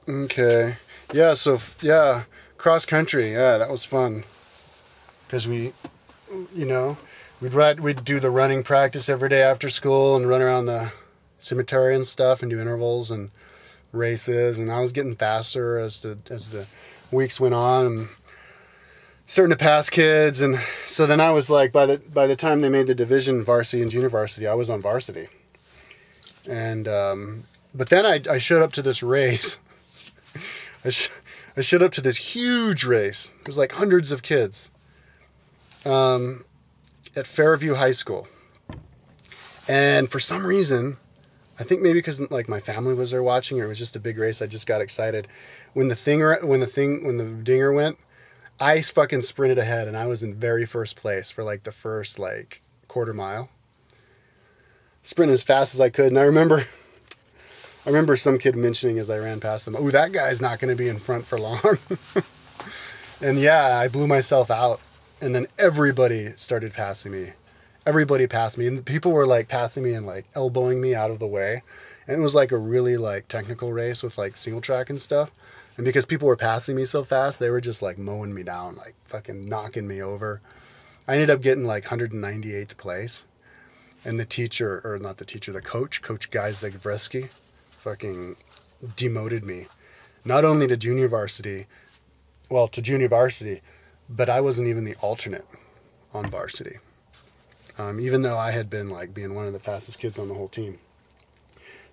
Okay. Yeah, so, yeah, cross country. Yeah, that was fun. Because you know, we'd do the running practice every day after school and run around the cemetery and stuff and do intervals and races. And I was getting faster as the weeks went on and starting to pass kids. And so then I was like, by the time they made the division varsity and junior varsity, I was on varsity. And, but then I showed up to this race. I showed up to this huge race. It was like hundreds of kids at Fairview High School. And for some reason, I think maybe because like my family was there watching, or it was just a big race, I just got excited. When the dinger went, I fucking sprinted ahead, and I was in very first place for like the first like quarter mile. Sprinted as fast as I could, and I remember some kid mentioning as I ran past them, "Oh, that guy's not going to be in front for long." And yeah, I blew myself out. And then everybody started passing me. Everybody passed me. And people were like passing me and like elbowing me out of the way. And it was like a really like technical race with like single track and stuff. And because people were passing me so fast, they were just like mowing me down, like fucking knocking me over. I ended up getting like 198th place. And the teacher, or not the teacher, the coach, Coach Guy Zagvreski, fucking demoted me. Not only to junior varsity, but I wasn't even the alternate on varsity. Even though I had been like being one of the fastest kids on the whole team.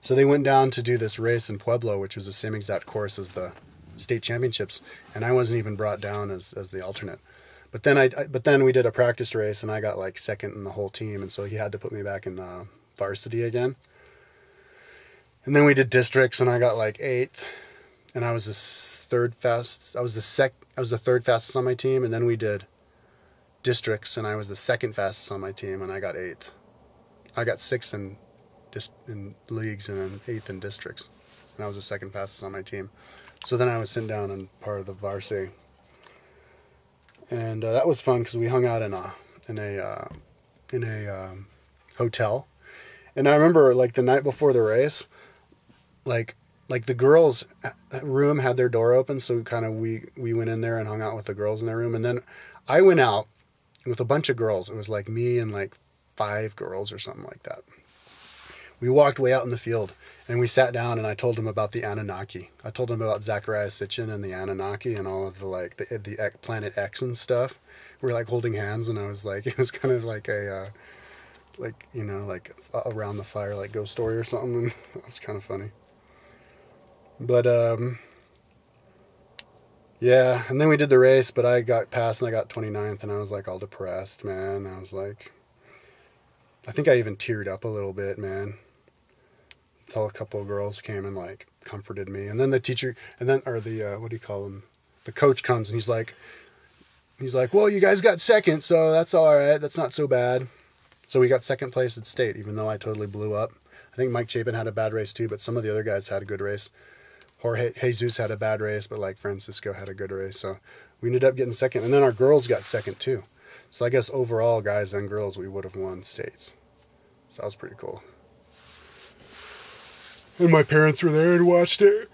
So they went down to do this race in Pueblo, which was the same exact course as the state championships. And I wasn't even brought down as the alternate. But then we did a practice race and I got like second in the whole team. And so he had to put me back in varsity again. And then we did districts and I got like 8th. And I was the third fastest. I was the third fastest on my team, and then we did districts, and I was the second fastest on my team, and I got 8th. I got 6th in leagues and then 8th in districts, and I was the second fastest on my team. So then I was sent down and part of the varsity, and that was fun because we hung out in a hotel, and I remember like the night before the race, like the girls' room had their door open, so kind of we went in there and hung out with the girls in their room. And then I went out with a bunch of girls. It was like me and like 5 girls or something like that. We walked way out in the field, and we sat down, and I told them about the Anunnaki. I told them about Zachariah Sitchin and the Anunnaki and all of the like the Planet X and stuff. We were like holding hands, and I was like, it was kind of like a like around the fire like ghost story or something. And it was kind of funny. But, yeah, and then we did the race, but I got passed and I got 29th, and I was like all depressed, man. I was like, I think I even teared up a little bit, man. Until a couple of girls came and like comforted me. And then the teacher, or the, what do you call him? The coach comes and he's like, well, you guys got second, so that's all right. That's not so bad. So we got second place at state, even though I totally blew up. I think Mike Chapin had a bad race too, but some of the other guys had a good race. Jorge Jesus had a bad race, but like Francisco had a good race. So we ended up getting second. And then our girls got second too. So I guess overall, guys and girls, we would have won states. So that was pretty cool. And my parents were there and watched it.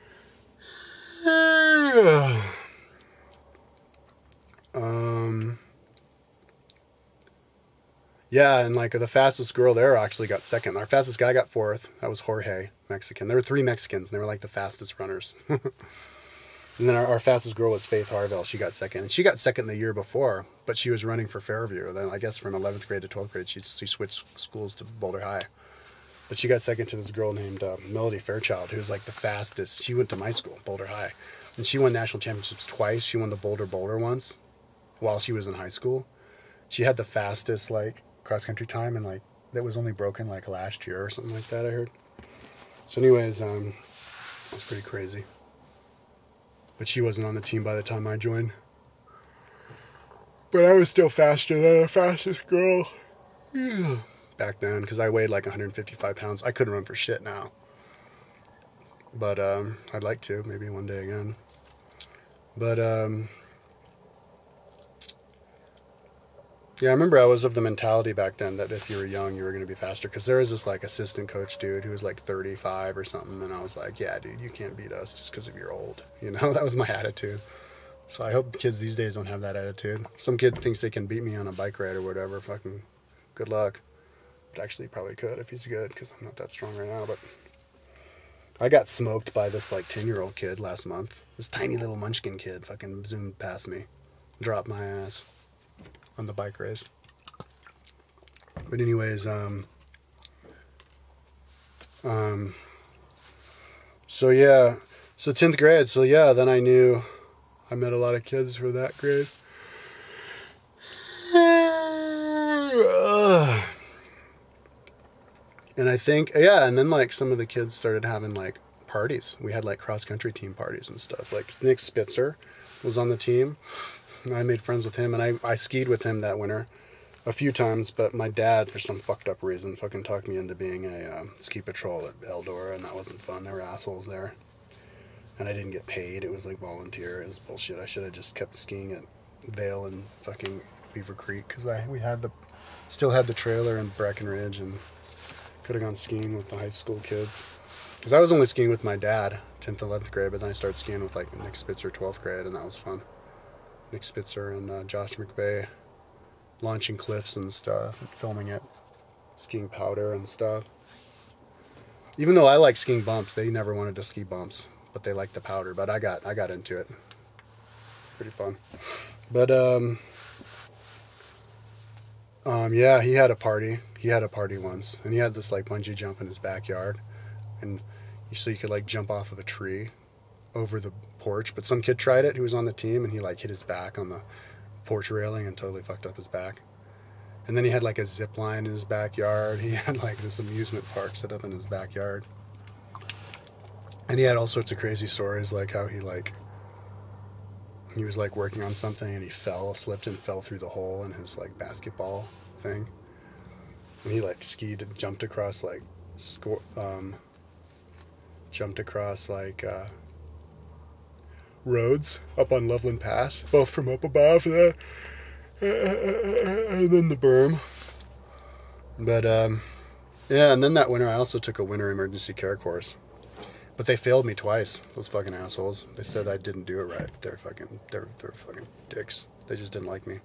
Yeah, and like the fastest girl there actually got second. Our fastest guy got 4th. That was Jorge, Mexican. There were 3 Mexicans, and they were like the fastest runners. And then our fastest girl was Faith Harville. She got second. And she got second the year before, but she was running for Fairview. Then I guess from 11th grade to 12th grade, she switched schools to Boulder High. But she got second to this girl named Melody Fairchild, who was like the fastest. She went to my school, Boulder High. And she won national championships twice. She won the Boulder once while she was in high school. She had the fastest like cross-country time, and like that was only broken like last year or something like that, I heard. So anyways, it was pretty crazy. But she wasn't on the team by the time I joined. But I was still faster than the fastest girl back then, because I weighed like 155 pounds. I couldn't run for shit now. But I'd like to, maybe one day again. But Yeah, I remember I was of the mentality back then that if you were young, you were going to be faster. Because there was this like assistant coach dude who was like 35 or something. And I was like, yeah, dude, you can't beat us just because of you're old. You know, that was my attitude. So I hope kids these days don't have that attitude. Some kid thinks they can beat me on a bike ride or whatever. Fucking good luck. But actually, he probably could if he's good because I'm not that strong right now. But I got smoked by this like 10-year-old kid last month. This tiny little munchkin kid fucking zoomed past me. Dropped my ass on the bike race. But anyways, so yeah, so 10th grade, so yeah, then I met a lot of kids for that grade. And I think, yeah, and then like some of the kids started having like parties. We had like cross-country team parties and stuff. Like Nick Spitzer was on the team. I made friends with him, and I skied with him that winter a few times, but my dad, for some fucked up reason, fucking talked me into being a ski patrol at Eldora, and that wasn't fun. There were assholes there, and I didn't get paid. It was like volunteer. It was bullshit. I should have just kept skiing at Vale and fucking Beaver Creek, because still had the trailer in Breckenridge, and could have gone skiing with the high school kids. Because I was only skiing with my dad, 10th, 11th grade, but then I started skiing with like Nick Spitzer, 12th grade, and that was fun. Nick Spitzer and Josh McVeigh launching cliffs and stuff, and filming it, skiing powder and stuff. Even though I like skiing bumps, they never wanted to ski bumps, but they liked the powder. But I got into it. Pretty fun. But yeah, he had a party. He had a party once, and he had this like bungee jump in his backyard, and so you could like jump off of a tree over the porch. But some kid tried it who was on the team, and he like hit his back on the porch railing and totally fucked up his back. And then he had like a zip line in his backyard. He had like this amusement park set up in his backyard, and he had all sorts of crazy stories, like how he was like working on something and he slipped and fell through the hole in his like basketball thing, and he like skied and jumped across roads up on Loveland Pass, both from up above there, and then the berm. But yeah, and then that winter I also took a winter emergency care course, but they failed me twice. Those fucking assholes. They said I didn't do it right. They're fucking dicks. They just didn't like me.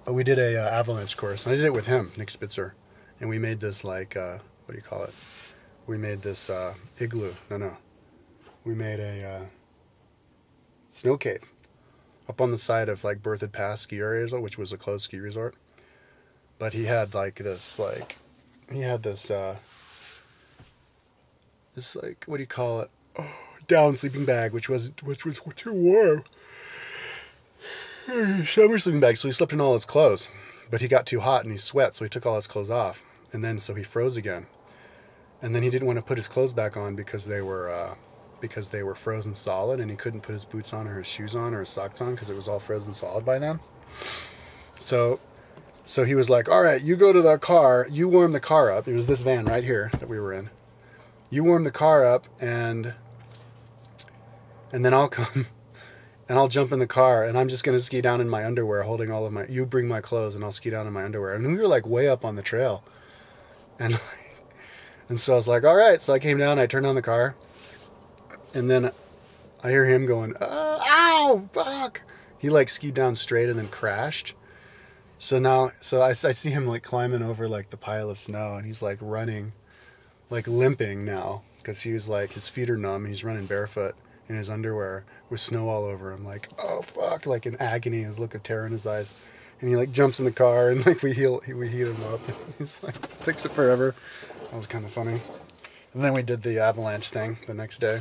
But we did a avalanche course, and I did it with him, Nick Spitzer, and we made this like what do you call it? We made this igloo. No. We made a snow cave up on the side of like Berthoud Pass ski area, which was a closed ski resort. But he had like this what do you call it? Oh, down sleeping bag, which was too warm. Summer sleeping bag. So he slept in all his clothes, but he got too hot and he sweat, so he took all his clothes off, and then so he froze again, and then he didn't want to put his clothes back on because they were frozen solid, and he couldn't put his boots on or his shoes on or his socks on because it was all frozen solid by then. So he was like, all right, you go to the car, you warm the car up. It was this van right here that we were in. You warm the car up, and then I'll come and I'll jump in the car, and I'm just going to ski down in my underwear holding all of you bring my clothes, and I'll ski down in my underwear. And we were like way up on the trail. And so I was like, all right. So I came down, I turned on the car, and then I hear him going, ow, fuck. He like skied down straight and then crashed. So I see him like climbing over like the pile of snow, and he's like running, like limping now, because he was like, his feet are numb, and he's running barefoot in his underwear with snow all over him, like, oh fuck, like in agony, his look of terror in his eyes. And he like jumps in the car, and like we heat him up, and he's like, it takes it forever. That was kind of funny. And then we did the avalanche thing the next day.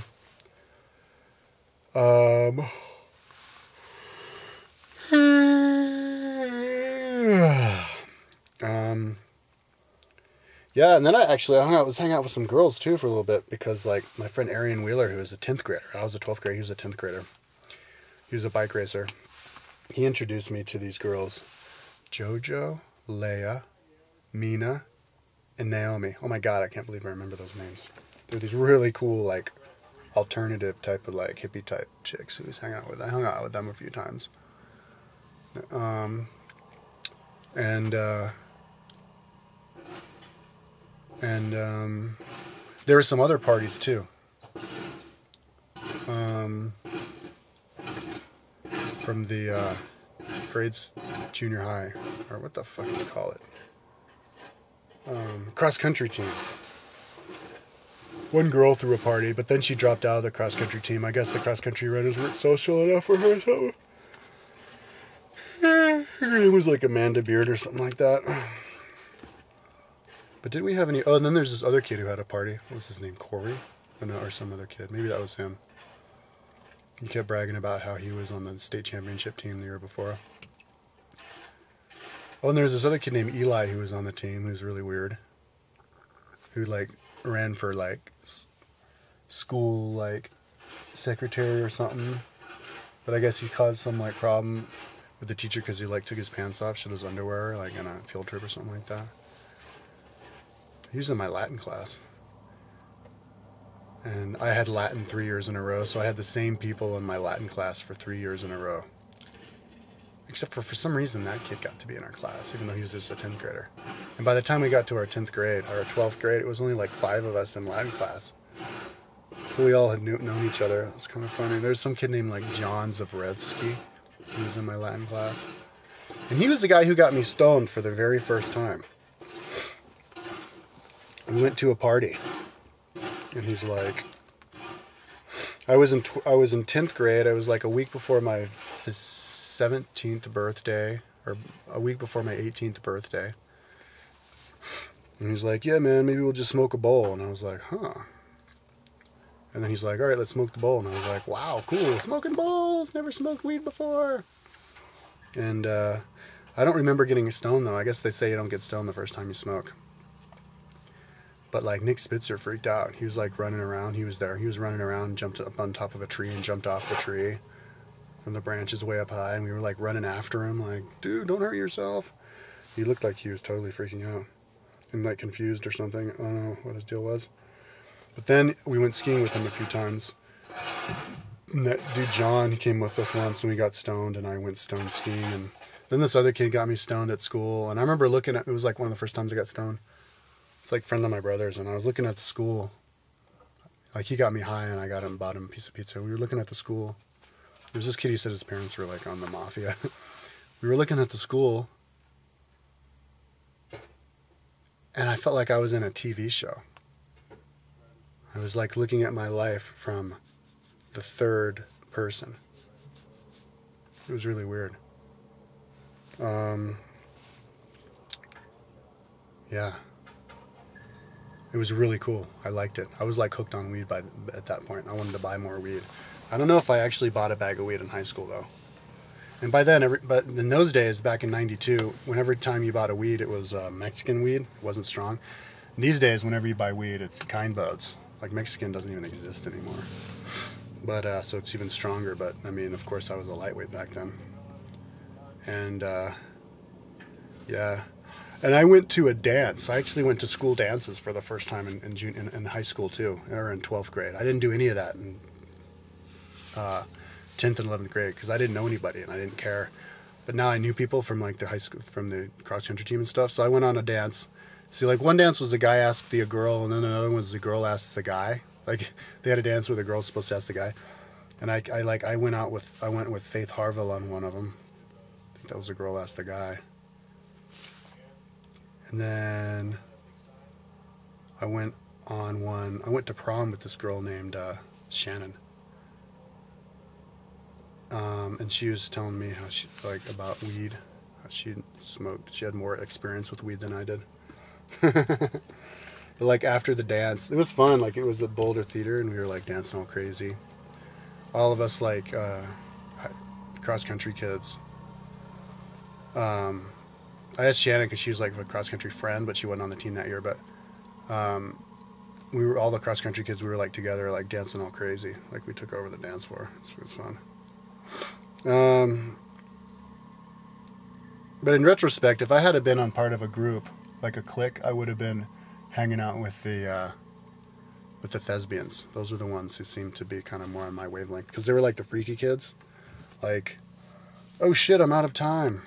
Yeah, and then I was hanging out with some girls too for a little bit, because like my friend Arian Wheeler, who was a 10th grader, I was a 12th grader, he was a 10th grader. He was a bike racer. He introduced me to these girls, Jojo, Leia, Mina, and Naomi. Oh my God, I can't believe I remember those names. They're these really cool, like, alternative type of, like, hippie type chicks who was hanging out with. I hung out with them a few times. And there were some other parties too. From the grades junior high, or what the fuck do you call it? Cross country team. One girl threw a party, but then she dropped out of the cross country team. I guess the cross country runners weren't social enough for her or something. Her name was like Amanda Beard or something like that. But did we have any? Oh, and then there's this other kid who had a party. What was his name? Corey? Oh, no, or some other kid. Maybe that was him. He kept bragging about how he was on the state championship team the year before. Oh, and there's this other kid named Eli who was on the team who's really weird. Who, like, ran for, like, school, like, secretary or something. But I guess he caused some, like, problem with the teacher because he, like, took his pants off, showed his underwear, like, on a field trip or something like that. He was in my Latin class. And I had Latin 3 years in a row, so I had the same people in my Latin class for 3 years in a row. Except for some reason, that kid got to be in our class, even though he was just a 10th grader. And by the time we got to our 10th grade, or our 12th grade, it was only like 5 of us in Latin class. So we all had known each other. It was kind of funny. There's some kid named like John Zavrevsky who was in my Latin class. And he was the guy who got me stoned for the very first time. We went to a party. And he's like, I was in 10th grade. I was like a week before my 17th birthday, or a week before my 18th birthday. And he's like, yeah, man, maybe we'll just smoke a bowl. And I was like, huh. And then he's like, all right, let's smoke the bowl. And I was like, wow, cool, smoking bowls. Never smoked weed before. And I don't remember getting stoned, though. I guess they say you don't get stoned the first time you smoke. But, like, Nick Spitzer freaked out. He was, like, running around. He was there. He was running around, jumped up on top of a tree and jumped off the tree from the branches way up high. And we were, like, running after him, like, dude, don't hurt yourself. He looked like he was totally freaking out and, like, confused or something. I don't know what his deal was. But then we went skiing with him a few times. And that dude, John, he came with us once, and we got stoned, and I went stone skiing. And then this other kid got me stoned at school. And I remember looking at, it was, like, one of the first times I got stoned. It's like a friend of my brother's, and I was looking at the school. Like, he got me high, and I got him, bought him a piece of pizza. We were looking at the school. There was this kid, he said his parents were, like, on the mafia. We were looking at the school, and I felt like I was in a TV show. I was, like, looking at my life from the third person. It was really weird. Yeah. It was really cool. I liked it. I was like hooked on weed at that point. I wanted to buy more weed. I don't know if I actually bought a bag of weed in high school though. And by then, but in those days, back in '92, whenever time you bought a weed, it was Mexican weed. It wasn't strong. These days, whenever you buy weed, it's kind buds. Like Mexican doesn't even exist anymore. But so it's even stronger. But I mean, of course, I was a lightweight back then. And yeah. And I went to a dance. I actually went to school dances for the first time in high school too, or in 12th grade. I didn't do any of that in 10th and 11th grade because I didn't know anybody and I didn't care. But now I knew people from like the high school, from the cross country team and stuff. So I went on a dance. See, like one dance was the guy asked the girl, and then another one was the girl asked the guy. Like they had a dance where the girl's supposed to ask the guy. And I went with Faith Harville on one of them. I think that was the girl asked the guy. And then I went to prom with this girl named Shannon. And she was telling me how she, like, about weed, how she smoked. She had more experience with weed than I did. But like after the dance, it was fun. Like it was at Boulder Theater and we were like dancing all crazy. All of us like cross country kids. I asked Shannon because she was like a cross-country friend, but she wasn't on the team that year. But we were all the cross-country kids. We were like together, like dancing all crazy. Like we took over the dance floor. It was fun. But in retrospect, if I had been on part of a group, like a clique, I would have been hanging out with the thespians. Those were the ones who seemed to be kind of more on my wavelength because they were like the freaky kids. Like, oh shit, I'm out of time.